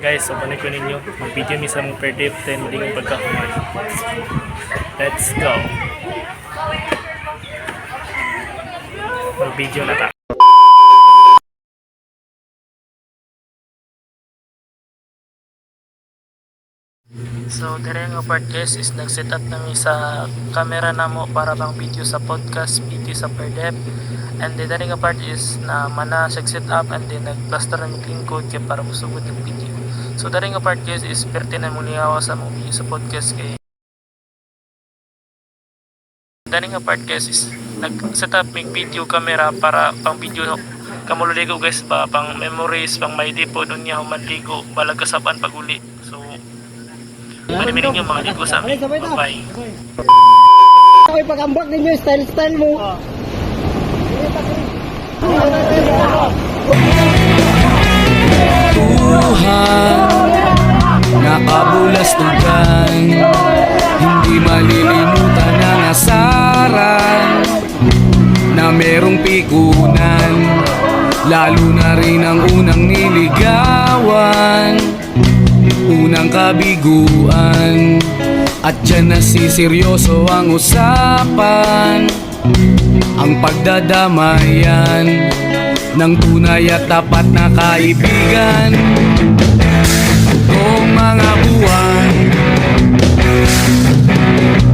Guys, so panig ko ninyo. Mag-video mi sa mong per-dip 10 ding pagkakuman. Let's go. Mag-video na ta. So, dire nga part guys is nag-set up nami sa camera namo para bang video sa podcast, video sa per-dip. And then dire nga part is na mana siya set up and then nag-plaster ng lingkod kaya para musugod yung video. So, dire nga part guys is pertinent mo lihawa sa mga video sa podcast kay dire nga part guys is nag-set up ng video camera para pang video kamululigo guys ba, pang memories, pang may di po doon niya humanligo, balag kasaban pag uli. So, manimin ninyo mga ligo sa amin. Bye-bye. Okay, pag-ambak ninyo, style mo. Tuhan, nakabulastugan, hindi malilimutan ang asaran na merong pikunan, lalo na rin ang unang niligawan, unang kabiguan, at dyan nasiseryoso ang usapan, ang pagdadamayan ng tunay at tapat na kaibigan. Noong mga buwan,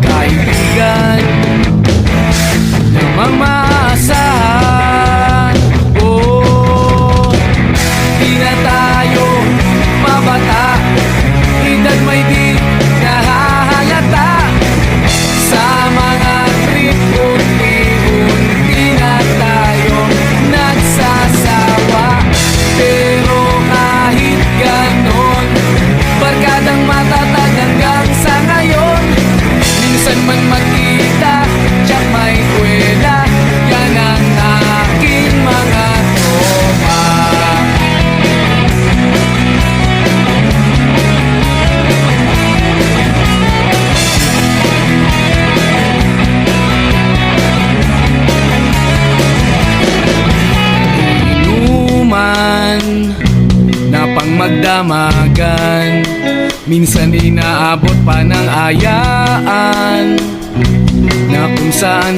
kaibigan namang maasahan. Oh, di na tayo mabata, edad may di nahahalata. Sa mga trip unti-unti na tayo nagsasawa. Pero kahit ganon, barkadang matatag hanggang sa ngayon. Minsan man magkita, tiyak may kwela, yan ang aking mga tropa. Inuman na pang magdamagan, minsan inaabot pa ng ayaan, na kung saan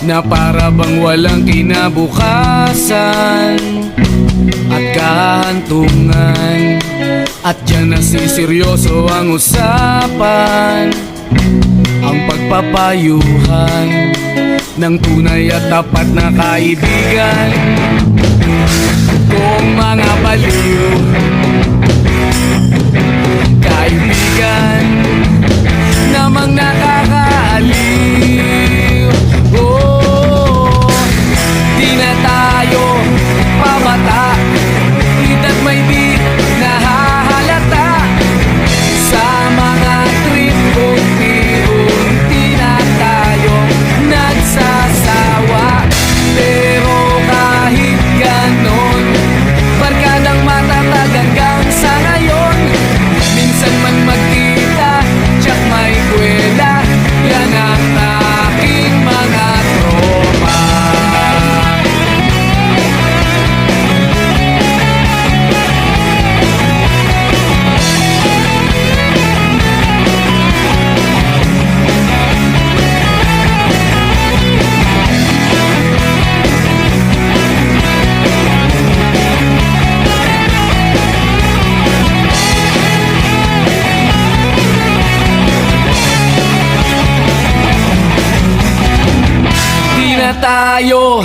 na para bang walang kinabukasan at kahantungan. At dyan nasiseryoso ang usapan, ang pagpapayuhan ng tunay at tapat na kaibigan. Kung mga baliw, kaibigan namang nakakaaliw. Oh, di na tayo pabata, edad may di nahahalata. Sa mga trip unti-unti na tayo nagsasawa. Pero kahit ganon, barkadang matatag hanggang sa ngayon. Minsan man magkita, tiyak may kwela, yan ang aking mga tropa. Di na tayo